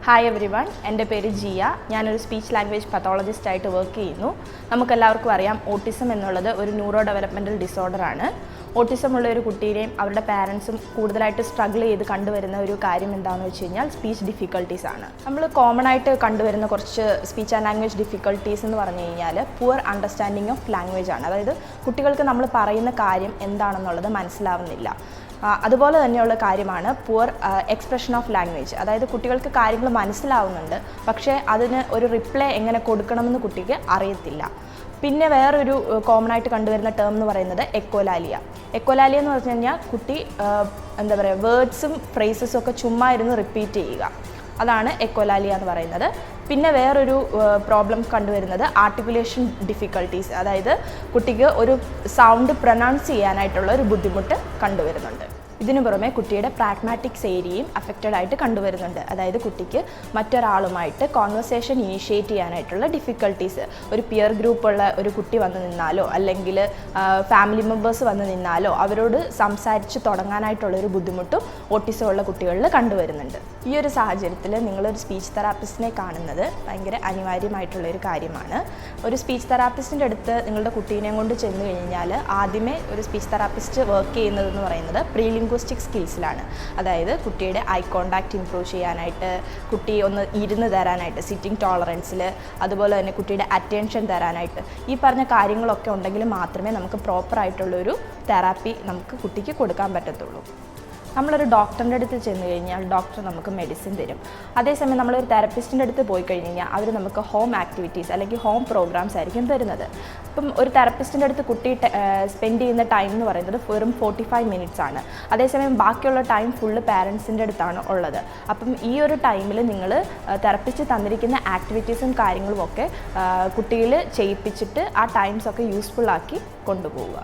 Hi every one, എൻ്റെ പേര് ജിയ. ഞാനൊരു സ്പീച്ച് ലാംഗ്വേജ് പത്തോളജിസ്റ്റായിട്ട് വർക്ക് ചെയ്യുന്നു. നമുക്കെല്ലാവർക്കും അറിയാം, ഓട്ടിസം എന്നുള്ളത് ഒരു ന്യൂറോ ഡെവലപ്മെൻറ്റൽ ഡിസോർഡറാണ്. ഓട്ടിസം ഉള്ള ഒരു കുട്ടീനെയും അവരുടെ പാരൻസും കൂടുതലായിട്ട് സ്ട്രഗിൾ ചെയ്ത് കണ്ടുവരുന്ന ഒരു കാര്യം എന്താണെന്ന് വെച്ച് കഴിഞ്ഞാൽ സ്പീച്ച് ഡിഫിക്കൽട്ടീസ് ആണ്. നമ്മൾ കോമൺ ആയിട്ട് കണ്ടുവരുന്ന കുറച്ച് സ്പീച്ച് ആൻഡ് ലാംഗ്വേജ് ഡിഫിക്കൽട്ടീസ് എന്ന് പറഞ്ഞു കഴിഞ്ഞാൽ പുവർ അണ്ടർസ്റ്റാൻഡിങ് ഓഫ് ലാംഗ്വേജ് ആണ്. അതായത് കുട്ടികൾക്ക് നമ്മൾ പറയുന്ന കാര്യം എന്താണെന്നുള്ളത് മനസ്സിലാവുന്നില്ല. അതുപോലെ തന്നെയുള്ള കാര്യമാണ് പുവർ എക്സ്പ്രഷൻ ഓഫ് ലാംഗ്വേജ്. അതായത് കുട്ടികൾക്ക് കാര്യങ്ങൾ മനസ്സിലാവുന്നുണ്ട്, പക്ഷേ അതിന് ഒരു റിപ്ലൈ എങ്ങനെ കൊടുക്കണമെന്ന് കുട്ടിക്ക് അറിയത്തില്ല. പിന്നെ വേറൊരു കോമൺ ആയിട്ട് കണ്ടുവരുന്ന ടേം എന്ന് പറയുന്നത് എക്കോലാലിയ. എക്കോലാലിയ എന്ന് പറഞ്ഞു കഴിഞ്ഞാൽ കുട്ടി എന്താ പറയുക, വേർഡ്സും ഫ്രേസസും ഒക്കെ ചുമ്മാ ഇരുന്ന് റിപ്പീറ്റ് ചെയ്യുക. അതാണ് എക്കോലാലിയ എന്ന് പറയുന്നത്. പിന്നെ വേറൊരു പ്രോബ്ലം കണ്ടുവരുന്നത് ആർട്ടിക്കുലേഷൻ ഡിഫിക്കൽട്ടീസ്. അതായത് കുട്ടിക്ക് ഒരു സൗണ്ട് പ്രൊനൗൺസ് ചെയ്യാനായിട്ടുള്ള ഒരു ബുദ്ധിമുട്ട് കണ്ടുവരുന്നുണ്ട്. ഇതിനു പുറമെ കുട്ടിയുടെ പ്രാഗ്മാറ്റിക്സ് ഏരിയയും അഫക്റ്റഡ് ആയിട്ട് കണ്ടുവരുന്നുണ്ട്. അതായത് കുട്ടിക്ക് മറ്റൊരാളുമായിട്ട് കോൺവെർസേഷൻ ഇനിഷ്യേറ്റ് ചെയ്യാനായിട്ടുള്ള ഡിഫിക്കൽട്ടീസ്. ഒരു പിയർ ഗ്രൂപ്പുള്ള ഒരു കുട്ടി വന്ന് നിന്നാലോ അല്ലെങ്കിൽ ഫാമിലി മെമ്പേഴ്സ് വന്ന് നിന്നാലോ അവരോട് സംസാരിച്ച് തുടങ്ങാനായിട്ടുള്ളൊരു ബുദ്ധിമുട്ടും ഓട്ടിസം ഉള്ള കുട്ടികളിൽ കണ്ടുവരുന്നുണ്ട്. ഈ ഒരു സാഹചര്യത്തിൽ നിങ്ങളൊരു സ്പീച്ച് തെറാപ്പിസ്റ്റിനെ കാണുന്നത് ഭയങ്കര അനിവാര്യമായിട്ടുള്ളൊരു കാര്യമാണ്. ഒരു സ്പീച്ച് തെറാപ്പിസ്റ്റിൻ്റെ അടുത്ത് നിങ്ങളുടെ കുട്ടീനെയും കൊണ്ട് ചെന്ന് കഴിഞ്ഞാൽ ആദ്യമേ ഒരു സ്പീച്ച് തെറാപ്പിസ്റ്റ് വർക്ക് ചെയ്യുന്നതെന്ന് പറയുന്നത് ലിംഗ്വിസ്റ്റിക് സ്കിൽസിലാണ്. അതായത് കുട്ടിയുടെ ഐ കോണ്ടാക്റ്റ് ഇംപ്രൂവ് ചെയ്യാനായിട്ട്, കുട്ടി ഒന്ന് ഇരുന്ന് തരാനായിട്ട്, സിറ്റിംഗ് ടോളറൻസിൽ, അതുപോലെ തന്നെ കുട്ടിയുടെ അറ്റൻഷൻ തരാനായിട്ട്, ഈ പറഞ്ഞ കാര്യങ്ങളൊക്കെ ഉണ്ടെങ്കിൽ മാത്രമേ നമുക്ക് പ്രോപ്പറായിട്ടുള്ളൊരു തെറാപ്പി നമുക്ക് കുട്ടിക്ക് കൊടുക്കാൻ പറ്റത്തുള്ളൂ. നമ്മളൊരു ഡോക്ടറിൻ്റെ അടുത്ത് ചെന്ന് കഴിഞ്ഞാൽ ഡോക്ടർ നമുക്ക് മെഡിസിൻ തരും. അതേസമയം നമ്മളൊരു തെറപ്പിസ്റ്റിൻ്റെ അടുത്ത് പോയി കഴിഞ്ഞ് കഴിഞ്ഞാൽ അവർ നമുക്ക് ഹോം ആക്ടിവിറ്റീസ് അല്ലെങ്കിൽ ഹോം പ്രോഗ്രാംസ് ആയിരിക്കും തരുന്നത്. ഇപ്പം ഒരു തെറപ്പിസ്റ്റിൻ്റെ അടുത്ത് കുട്ടി സ്പെൻഡ് ചെയ്യുന്ന ടൈം എന്ന് പറയുന്നത് വെറും 45 മിനിറ്റ്സ് ആണ്. അതേസമയം ബാക്കിയുള്ള ടൈം ഫുള്ള് പാരൻസിൻ്റെ അടുത്താണ് ഉള്ളത്. അപ്പം ഈ ഒരു ടൈമിൽ നിങ്ങൾ തെറപ്പിസ്റ്റ് തന്നിരിക്കുന്ന ആക്ടിവിറ്റീസും കാര്യങ്ങളും ഒക്കെ കുട്ടിയിൽ ചെയ്യിപ്പിച്ചിട്ട് ആ ടൈംസൊക്കെ യൂസ്ഫുള്ളാക്കി കൊണ്ടുപോവുക.